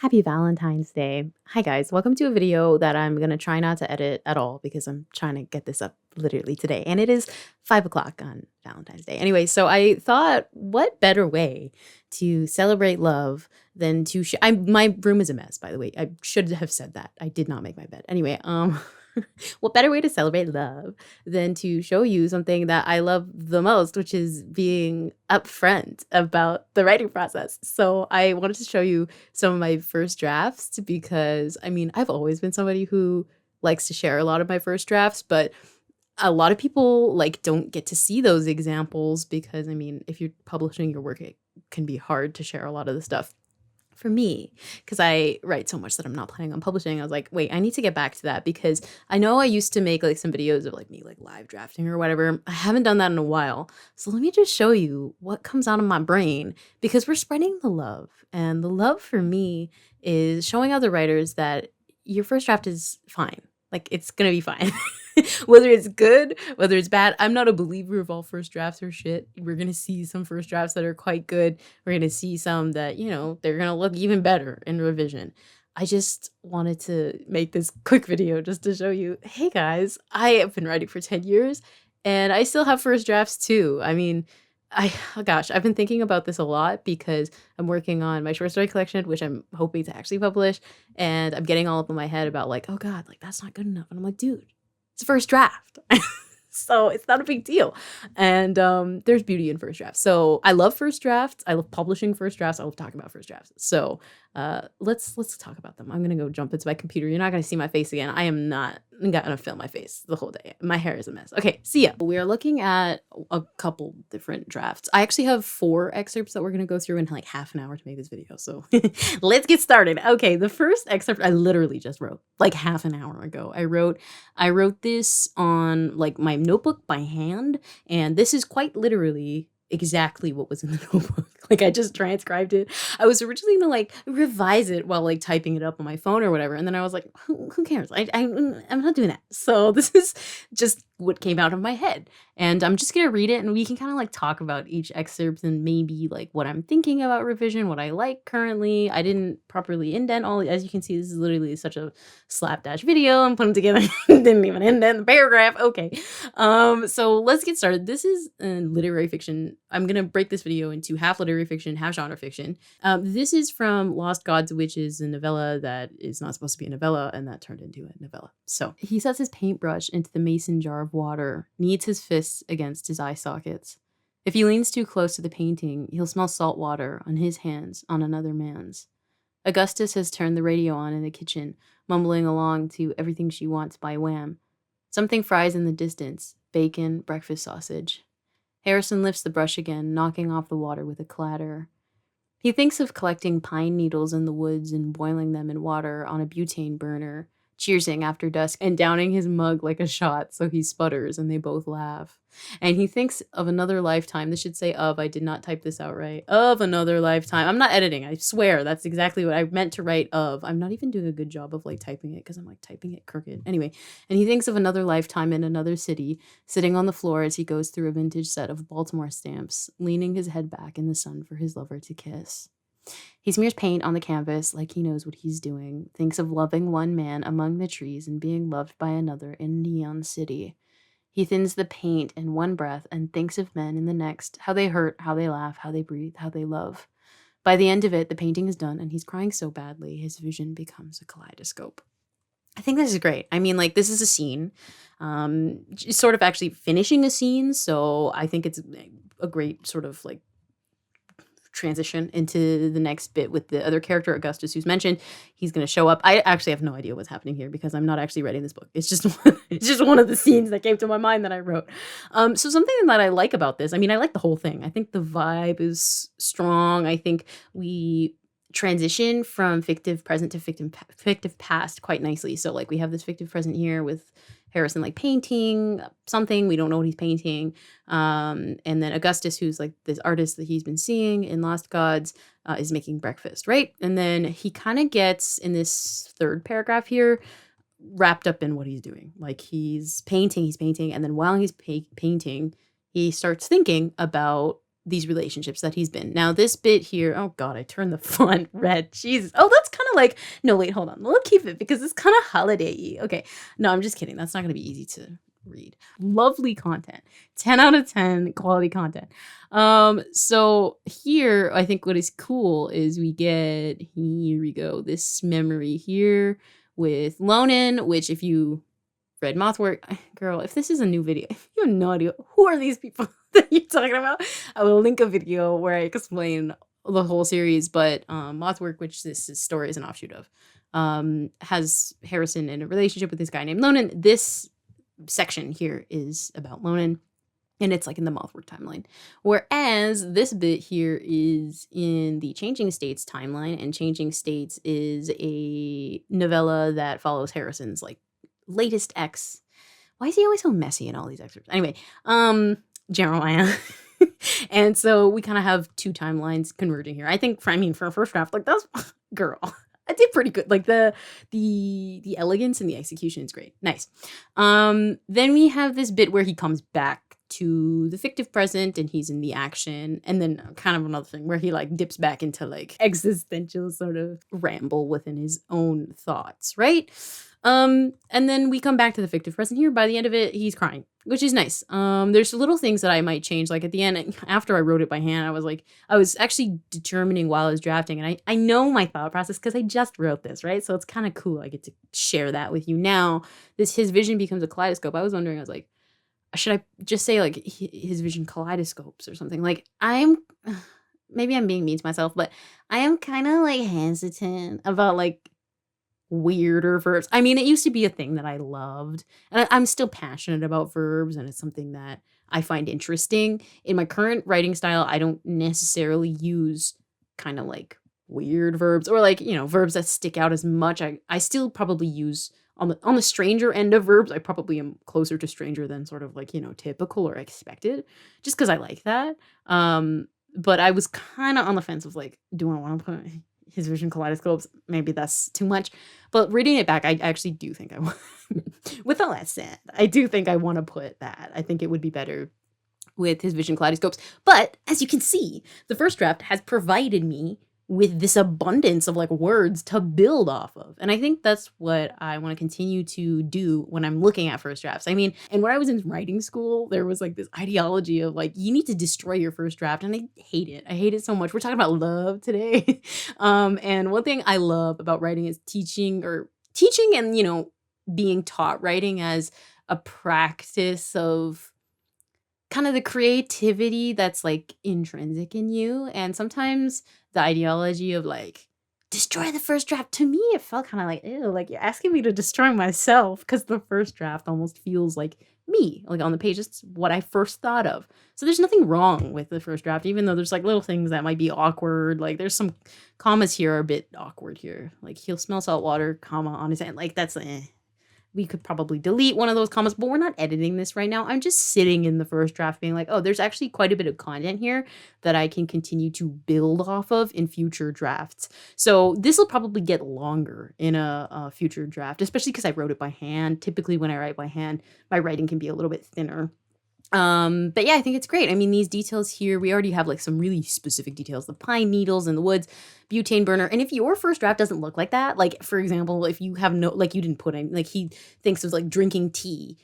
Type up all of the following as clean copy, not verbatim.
Happy Valentine's Day. Hi guys, welcome to a video that I'm gonna try not to edit at all because I'm trying to get this up literally today. And it is 5 o'clock on Valentine's Day. Anyway, so I thought, what better way to celebrate love than to my room is a mess, by the way. I should have said that. I did not make my bed. Anyway, what better way to celebrate love than to show you something that I love the most, which is being upfront about the writing process. So I wanted to show you some of my first drafts because I've always been somebody who likes to share a lot of my first drafts, but a lot of people don't get to see those examples because if you're publishing your work, it can be hard to share a lot of the stuff. For me, because I write so much that I'm not planning on publishing, I was like, wait, I need to get back to that because I know I used to make some videos of me live drafting or whatever. I haven't done that in a while. So let me just show you what comes out of my brain because we're spreading the love. And the love for me is showing other writers that your first draft is fine. It's going to be fine. Whether it's good, whether it's bad. I'm not a believer of all first drafts or shit. We're going to see some first drafts that are quite good. We're going to see some that, they're going to look even better in revision. I just wanted to make this quick video just to show you, hey guys, I have been writing for 10 years and I still have first drafts too. I've been thinking about this a lot because I'm working on my short story collection, which I'm hoping to actually publish. And I'm getting all up in my head about oh God, that's not good enough. And I'm like, dude, it's first draft. So it's not a big deal. And there's beauty in first drafts. So I love first drafts. I love publishing first drafts. I love talking about first drafts. So let's talk about them. I'm gonna go jump into my computer. You're not gonna see my face again. I am not gonna film my face the whole day. My hair is a mess. Okay, see ya. We are looking at a couple different drafts. I actually have 4 excerpts that we're gonna go through in half an hour to make this video. So let's get started. Okay, the first excerpt I literally just wrote half an hour ago. I wrote this on my notebook by hand, and this is quite literally exactly what was in the notebook. I just transcribed it. I was originally gonna revise it while typing it up on my phone or whatever, and then I was like, who cares? I'm not doing that. So this is just what came out of my head, and I'm just gonna read it, and we can kind of talk about each excerpt and maybe what I'm thinking about revision, what I like currently. I didn't properly indent all. As you can see, this is literally such a slapdash video. I'm putting together. Didn't even indent the paragraph. Okay, so let's get started. This is literary fiction. I'm gonna break this video into half literary fiction, half genre fiction. This is from Lost Gods, which is a novella that is not supposed to be a novella, and that turned into a novella. So he sets his paintbrush into the mason jar of water, kneads his fists against his eye sockets. If he leans too close to the painting, he'll smell salt water on his hands, on another man's. Augustus has turned the radio on in the kitchen, mumbling along to Everything She Wants by Wham. Something fries in the distance, bacon, breakfast sausage. Harrison lifts the brush again, knocking off the water with a clatter. He thinks of collecting pine needles in the woods and boiling them in water on a butane burner, cheersing after dusk and downing his mug like a shot so he sputters and they both laugh. And he thinks of another lifetime. This should say of. I did not type this out right. Of another lifetime. I'm not editing. I swear that's exactly what I meant to write of. I'm not even doing a good job of typing it because I'm typing it crooked. Anyway, and he thinks of another lifetime in another city, sitting on the floor as he goes through a vintage set of Baltimore stamps, leaning his head back in the sun for his lover to kiss. He smears paint on the canvas like he knows what he's doing, thinks of loving one man among the trees and being loved by another in Neon City. He thins the paint in one breath and thinks of men in the next, how they hurt, how they laugh, how they breathe, how they love. By the end of it, the painting is done and he's crying so badly, his vision becomes a kaleidoscope. I think this is great. This is a scene, sort of actually finishing a scene, so I think it's a great sort of transition into the next bit with the other character, Augustus, who's mentioned. He's going to show up. I actually have no idea what's happening here because I'm not actually writing this book. It's just one of the scenes that came to my mind that I wrote. So something that I like about this, I like the whole thing. I think the vibe is strong. I think we transition from fictive present to fictive past quite nicely. So we have this fictive present here with Harrison painting something. We don't know what he's painting. And then Augustus, who's this artist that he's been seeing in Lost Gods, is making breakfast, right? And then he kind of gets in this third paragraph here wrapped up in what he's doing. He's painting, and then while he's painting, he starts thinking about these relationships that he's been. Now this bit here, oh God, I turned the font red. Jesus. Oh, that's kind of like, no, wait, hold on. We'll keep it because it's kind of holiday-y. Okay. No, I'm just kidding. That's not going to be easy to read. Lovely content. 10 out of 10 quality content. So here, I think what is cool is we get, here we go, this memory here with Lonan, which if you read Mothwork, girl, if this is a new video, you have no idea who are these people that you're talking about. I will link a video where I explain the whole series, but Mothwork, which this story is an offshoot of, has Harrison in a relationship with this guy named Lonan. This section here is about Lonan, and it's like in the Mothwork timeline. Whereas this bit here is in the Changing States timeline, and Changing States is a novella that follows Harrison's like latest ex. Why is he always so messy in all these excerpts? Anyway, Jeremiah. And so we kind of have two timelines converging here. I think for a first draft, like that's girl. I did pretty good. Like the elegance and the execution is great. Nice. Then we have this bit where he comes back to the fictive present and he's in the action. And then kind of another thing where he like dips back into like existential sort of ramble within his own thoughts, right? And then we come back to the fictive present here. By the end of it, he's crying, which is nice. There's little things that I might change. Like at the end, after I wrote it by hand, I was actually determining while I was drafting, and I know my thought process because I just wrote this, right? So it's kind of cool. I get to share that with you now. His vision becomes a kaleidoscope. I was wondering, I was like, should I just say like his vision kaleidoscopes or something? Like maybe I'm being mean to myself, but I am kind of like hesitant about like weirder verbs. I mean, it used to be a thing that I loved, and I'm still passionate about verbs, and it's something that I find interesting. In my current writing style, I don't necessarily use kind of like weird verbs or like, verbs that stick out as much. I still probably use on the stranger end of verbs. I probably am closer to stranger than sort of like, typical or expected, just because I like that. But I was kind of on the fence of like, do I want to put his vision kaleidoscopes? Maybe that's too much. But reading it back, I actually do think I want, with all that said, I do think I want to put that. I think it would be better with his vision kaleidoscopes. But as you can see, the first draft has provided me with this abundance of like words to build off of. And I think that's what I want to continue to do when I'm looking at first drafts. I mean, and when I was in writing school, there was like this ideology of like, you need to destroy your first draft. And I hate it. I hate it so much. We're talking about love today. And one thing I love about writing is teaching and, being taught writing as a practice of kind of the creativity that's like intrinsic in you. And sometimes the ideology of like destroy the first draft, to me it felt kind of like, ew, like you're asking me to destroy myself, because the first draft almost feels like me, like on the page. It's what I first thought of. So there's nothing wrong with the first draft, even though there's like little things that might be awkward. Like there's some commas here are a bit awkward here, like he'll smell salt water, comma on his hand. Like that's we could probably delete one of those comments, but we're not editing this right now. I'm just sitting in the first draft being like, oh, there's actually quite a bit of content here that I can continue to build off of in future drafts. So this will probably get longer in a future draft, especially because I wrote it by hand. Typically when I write by hand, my writing can be a little bit thinner. But yeah, I think it's great. I mean, these details here, we already have like some really specific details, the pine needles in the woods, butane burner. And if your first draft doesn't look like that, like for example, if you have like you didn't put in, like he thinks of like drinking tea,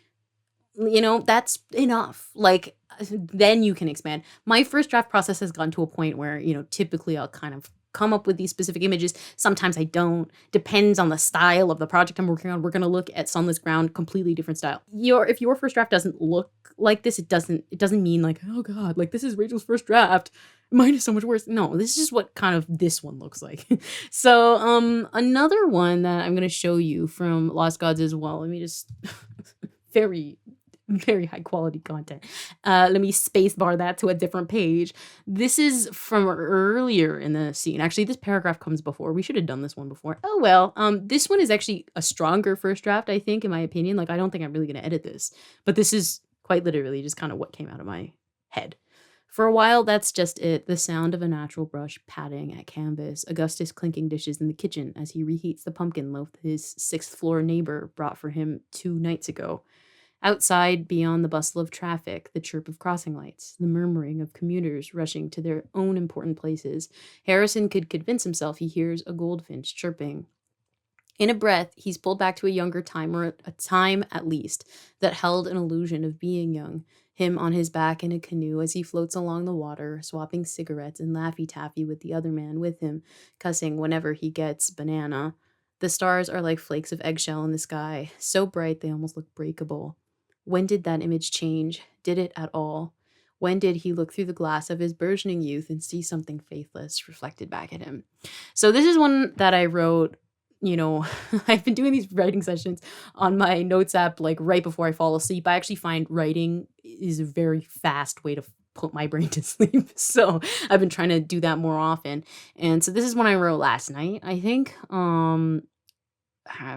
that's enough. Like then you can expand. My first draft process has gone to a point where, typically I'll kind of come up with these specific images. Sometimes I don't. Depends on the style of the project I'm working on. We're going to look at Sunless Ground, completely different style. If your first draft doesn't look like this, it doesn't mean like, oh God, like this is Rachel's first draft, mine is so much worse. No, this is just what kind of this one looks like. So another one that I'm going to show you from Lost Gods as well. Let me just very high quality content. Let me space bar that to a different page. This is from earlier in the scene. Actually, this paragraph comes before. We should have done this one before. Oh, well, this one is actually a stronger first draft, I think, in my opinion. Like, I don't think I'm really going to edit this, but this is quite literally just kind of what came out of my head. For a while, that's just it. The sound of a natural brush patting at canvas. Augustus clinking dishes in the kitchen as he reheats the pumpkin loaf his sixth floor neighbor brought for him 2 nights ago. Outside, beyond the bustle of traffic, the chirp of crossing lights, the murmuring of commuters rushing to their own important places, Harrison could convince himself he hears a goldfinch chirping. In a breath, he's pulled back to a younger time, or a time at least, that held an illusion of being young. Him on his back in a canoe as he floats along the water, swapping cigarettes and Laffy Taffy with the other man with him, cussing whenever he gets banana. The stars are like flakes of eggshell in the sky, so bright they almost look breakable. When did that image change? Did it at all? When did he look through the glass of his burgeoning youth and see something faithless reflected back at him? So this is one that I wrote, you know, I've been doing these writing sessions on my notes app like right before I fall asleep. I actually find writing is a very fast way to put my brain to sleep. So I've been trying to do that more often. And so this is one I wrote last night, I think.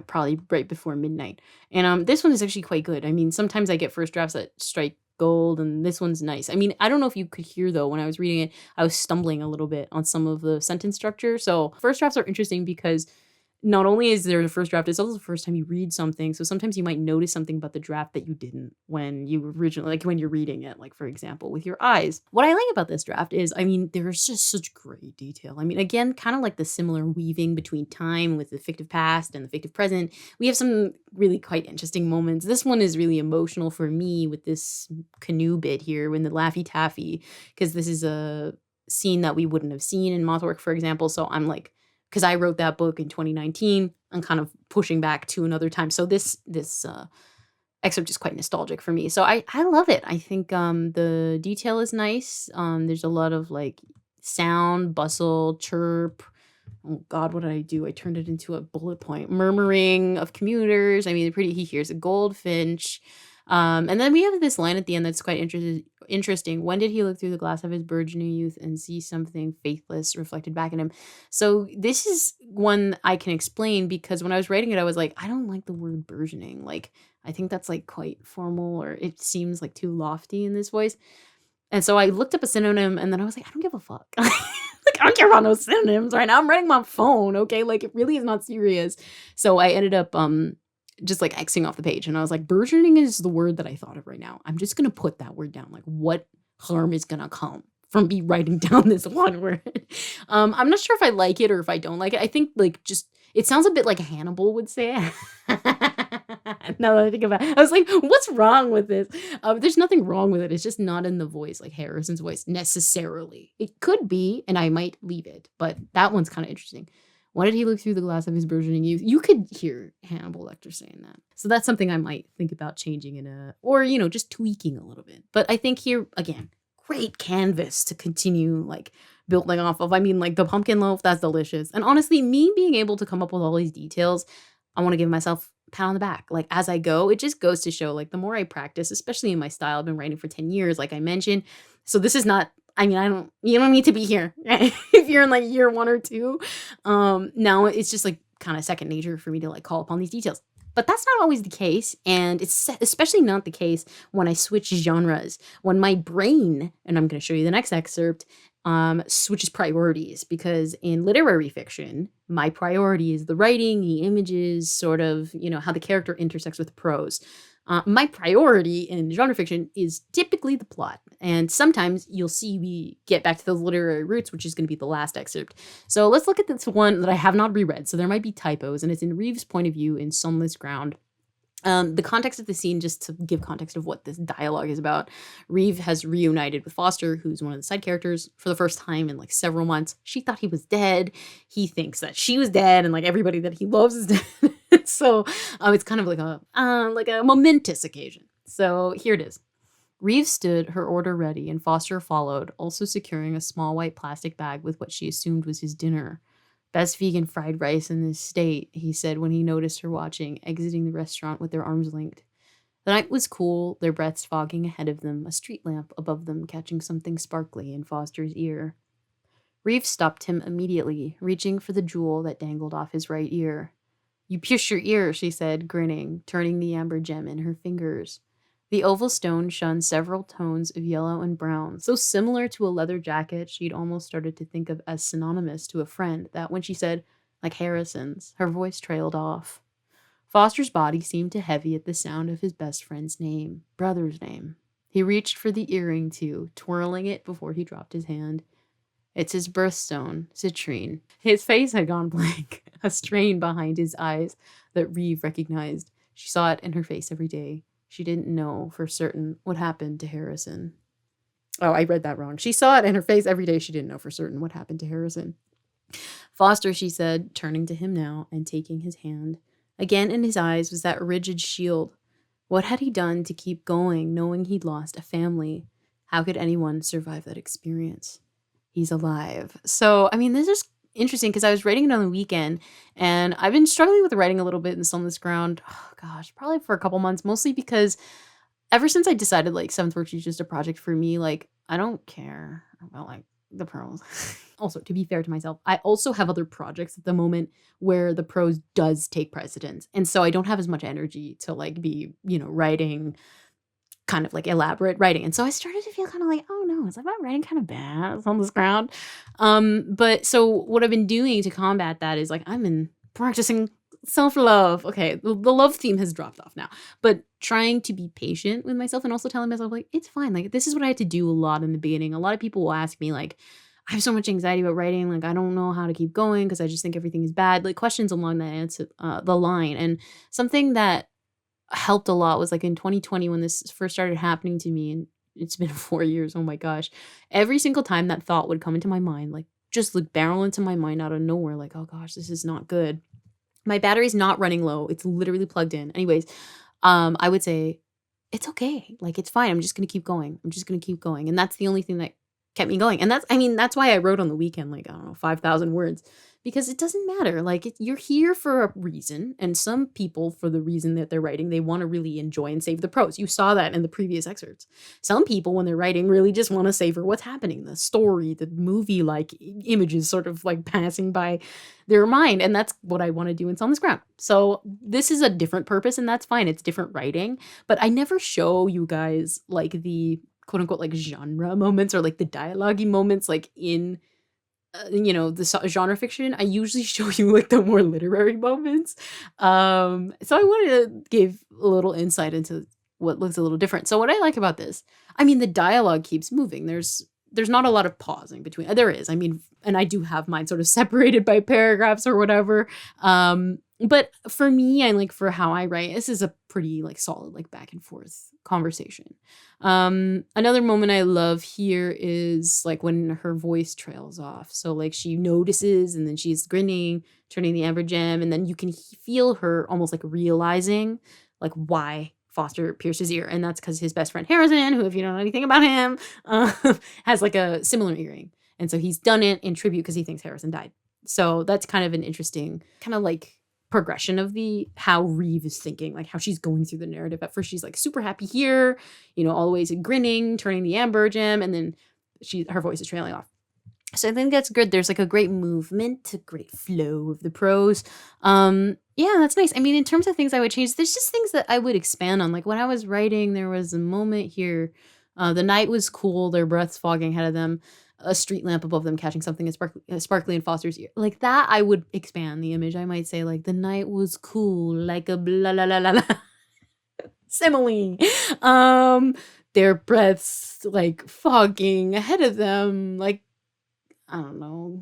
Probably right before midnight. And this one is actually quite good. I mean, sometimes I get first drafts that strike gold, and this one's nice. I mean, I don't know if you could hear though when I was reading it, I was stumbling a little bit on some of the sentence structure. So first drafts are interesting because not only is there the first draft, it's also the first time you read something. So sometimes you might notice something about the draft that you didn't when you originally, like when you're reading it, like for example, with your eyes. What I like about this draft is, I mean, there's just such great detail. I mean, again, kind of like the similar weaving between time with the fictive past and the fictive present. We have some really quite interesting moments. This one is really emotional for me with this canoe bit here when the Laffy Taffy, because this is a scene that we wouldn't have seen in Mothwork, for example. So I'm like, because I wrote that book in 2019, I'm kind of pushing back to another time. So this excerpt is quite nostalgic for me. So I love it. I think the detail is nice. There's a lot of like sound, bustle, chirp. Oh God, what did I do? I turned it into a bullet point. Murmuring of commuters. I mean, he hears a goldfinch. And then we have this line at the end that's quite interesting. When did he look through the glass of his burgeoning youth and see something faithless reflected back at him? So this is one I can explain because when I was writing it, I was like, I don't like the word burgeoning. Like, I think that's like quite formal, or it seems like too lofty in this voice. And so I looked up a synonym, and then I was like, I don't give a fuck. Like, I don't care about no synonyms right now. I'm writing my phone, okay? Like, it really is not serious. So I ended up just like Xing off the page, and I was like, burgeoning is the word that I thought of right now. I'm just gonna put that word down. Like, what harm is gonna come from me writing down this one word? I'm not sure if I like it or if I don't like it. I think like just it sounds a bit like Hannibal would say it. Now that I think about it, I was like, what's wrong with this? There's nothing wrong with it. It's just not in the voice, like Harrison's voice necessarily. It could be, and I might leave it, but that one's kind of interesting. Why did he look through the glass of his burgeoning youth? You could hear Hannibal Lecter saying that. So that's something I might think about changing or, you know, just tweaking a little bit. But I think here, again, great canvas to continue like building off of. I mean, like the pumpkin loaf, that's delicious. And honestly, me being able to come up with all these details, I want to give myself a pat on the back. Like as I go, it just goes to show like the more I practice, especially in my style, I've been writing for 10 years, like I mentioned. So this is not, I mean, you don't need to be here if you're in like year 1 or 2. Now it's just like kind of second nature for me to like call upon these details. But that's not always the case. And it's especially not the case when I switch genres, when my brain, and I'm going to show you the next excerpt, switches priorities. Because in literary fiction, my priority is the writing, the images, sort of, you know, how the character intersects with prose. My priority in genre fiction is typically the plot. And sometimes you'll see we get back to those literary roots, which is going to be the last excerpt. So let's look at this one that I have not reread. So there might be typos, and it's in Reeves' point of view in Sunless Ground. The context of the scene, just to give context of what this dialogue is about, Reeve has reunited with Foster, who's one of the side characters, for the first time in like several months. She thought he was dead. He thinks that she was dead, and like everybody that he loves is dead. So it's kind of like a momentous occasion. So here it is. Reeve stood, her order ready, and Foster followed, also securing a small white plastic bag with what she assumed was his dinner. Best vegan fried rice in this state, he said when he noticed her watching, exiting the restaurant with their arms linked. The night was cool, their breaths fogging ahead of them, a street lamp above them catching something sparkly in Foster's ear. Reeve stopped him immediately, reaching for the jewel that dangled off his right ear. You pierced your ear, she said, grinning, turning the amber gem in her fingers. The oval stone shone several tones of yellow and brown, so similar to a leather jacket she'd almost started to think of as synonymous to a friend that when she said, like Harrison's, her voice trailed off. Foster's body seemed to heavy at the sound of his best friend's brother's name. He reached for the earring too, twirling it before he dropped his hand. It's his birthstone, citrine. His face had gone blank, a strain behind his eyes that Reeve recognized. She saw it in her face every day. She didn't know for certain what happened to Harrison. Oh, I read that wrong. She saw it in her face every day. She didn't know for certain what happened to Harrison. Foster, she said, turning to him now and taking his hand. Again in his eyes was that rigid shield. What had he done to keep going, knowing he'd lost a family? How could anyone survive that experience? He's alive. So, I mean, this is interesting because I was writing it on the weekend, and I've been struggling with writing a little bit in Sunless Ground. Oh, gosh, probably for a couple months, mostly because ever since I decided like seventh workshop is just a project for me, like I don't care about like the prose. Also, to be fair to myself, I also have other projects at the moment where the prose does take precedence. And so I don't have as much energy to like be, writing kind of like elaborate writing. And so I started to feel kind of like, oh no, is my writing kind of bad on this ground? But so what I've been doing to combat that is like I'm in practicing self-love. Okay, the love theme has dropped off now, but trying to be patient with myself and also telling myself like it's fine. Like this is what I had to do a lot in the beginning. A lot of people will ask me like, I have so much anxiety about writing, like I don't know how to keep going because I just think everything is bad. Like questions along that answer, the line. And something that helped a lot was like in 2020 when this first started happening to me, and it's been 4 years. Oh my gosh, every single time that thought would come into my mind, like just like barrel into my mind out of nowhere, like oh gosh, this is not good. My battery's not running low. It's literally plugged in. Anyways, I would say it's okay. Like it's fine. I'm just gonna keep going. And that's the only thing that kept me going. And that's why I wrote on the weekend, like, I don't know, 5,000 words, because it doesn't matter. Like you're here for a reason. And some people, for the reason that they're writing, they want to really enjoy and savor the prose. You saw that in the previous excerpts. Some people, when they're writing, really just want to savor what's happening, the story, the movie, like images sort of like passing by their mind. And that's what I want to do in Sunless Ground. So this is a different purpose, and that's fine. It's different writing, but I never show you guys like the quote unquote like genre moments or like the dialogue-y moments like in the genre fiction. I usually show you like the more literary moments. So I wanted to give a little insight into what looks a little different. So what I like about this, I mean, the dialogue keeps moving. There's not a lot of pausing between. There is, I mean, and I do have mine sort of separated by paragraphs or whatever. But for me, and like for how I write, this is a pretty like solid like back and forth conversation. Another moment I love here is like when her voice trails off. So like she notices and then she's grinning, turning the amber gem, and then you can feel her almost like realizing like why Foster pierced his ear. And that's because his best friend Harrison, who if you don't know anything about him, has like a similar earring. And so he's done it in tribute because he thinks Harrison died. So that's kind of an interesting kind of like progression of how Reeve is thinking, like how she's going through the narrative. At first she's like super happy here, always grinning, turning the amber gem, and then her voice is trailing off. So I think that's good. There's like a great movement, a great flow of the prose. Yeah, that's nice. I mean, in terms of things I would change, there's just things that I would expand on. Like when I was writing, there was a moment here. The night was cool, their breaths fogging ahead of them, a street lamp above them catching something sparkly in Foster's ear. Like that, I would expand the image. I might say like the night was cool, like a blah la la la la simile. Their breaths like fogging ahead of them, like I don't know,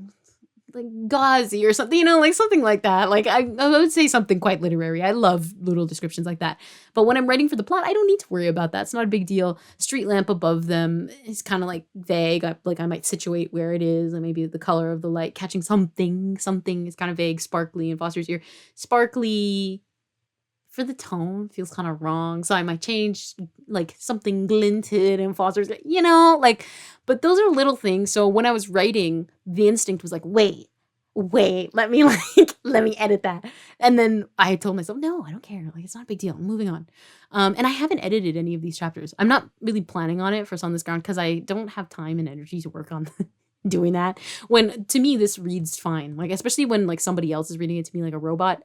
like gauzy or something, like something like that. Like I would say something quite literary. I love little descriptions like that. But when I'm writing for the plot, I don't need to worry about that. It's not a big deal. Street lamp above them is kind of like vague. I might situate where it is, and maybe the color of the light catching something is kind of vague. Sparkly in Foster's ear. Sparkly for the tone feels kind of wrong. So I might change like something glinted in Foster's, but those are little things. So when I was writing, the instinct was like, wait, let me let me edit that. And then I told myself, no, I don't care. Like, it's not a big deal. I'm moving on. And I haven't edited any of these chapters. I'm not really planning on it for Sunless Ground because I don't have time and energy to work on doing that. When to me, this reads fine. Like, especially when like somebody else is reading it to me like a robot.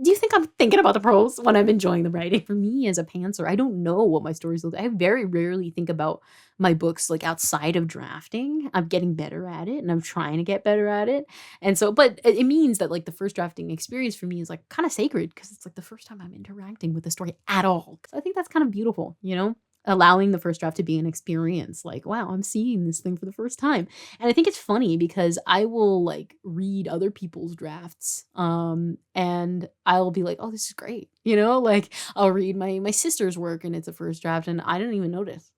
Do you think I'm thinking about the pros when I'm enjoying the writing? For me as a pantser, I don't know what my stories look like. I very rarely think about my books like outside of drafting. I'm getting better at it and I'm trying to get better at it. And so, but it means that like the first drafting experience for me is like kind of sacred because it's like the first time I'm interacting with the story at all. So I think that's kind of beautiful, you know? Allowing the first draft to be an experience like, wow, I'm seeing this thing for the first time. And I think it's funny because I will like read other people's drafts and I'll be like, oh, this is great. You know, like I'll read my sister's work and it's a first draft and I didn't even notice.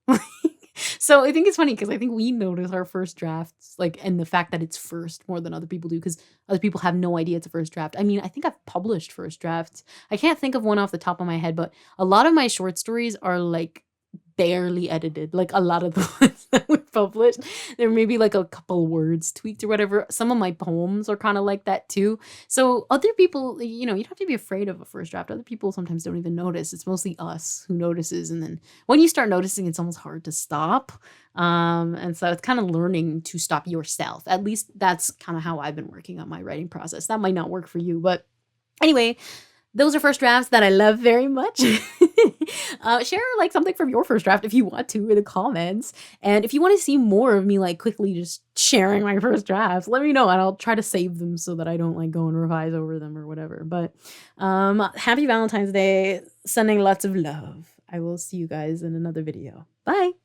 So I think it's funny because I think we notice our first drafts like and the fact that it's first more than other people do because other people have no idea it's a first draft. I mean, I think I've published first drafts. I can't think of one off the top of my head, but a lot of my short stories are like barely edited, like a lot of the ones that we published. There may be like a couple words tweaked or whatever. Some of my poems are kind of like that too. So other people, you know, you don't have to be afraid of a first draft. Other people sometimes don't even notice. It's mostly us who notices. And then when you start noticing, it's almost hard to stop. And so it's kind of learning to stop yourself. At least that's kind of how I've been working on my writing process. That might not work for you, but anyway, those are first drafts that I love very much. Share like something from your first draft if you want to in the comments. And if you want to see more of me like quickly just sharing my first drafts, let me know and I'll try to save them so that I don't like go and revise over them or whatever. But happy Valentine's Day. Sending lots of love. I will see you guys in another video. Bye.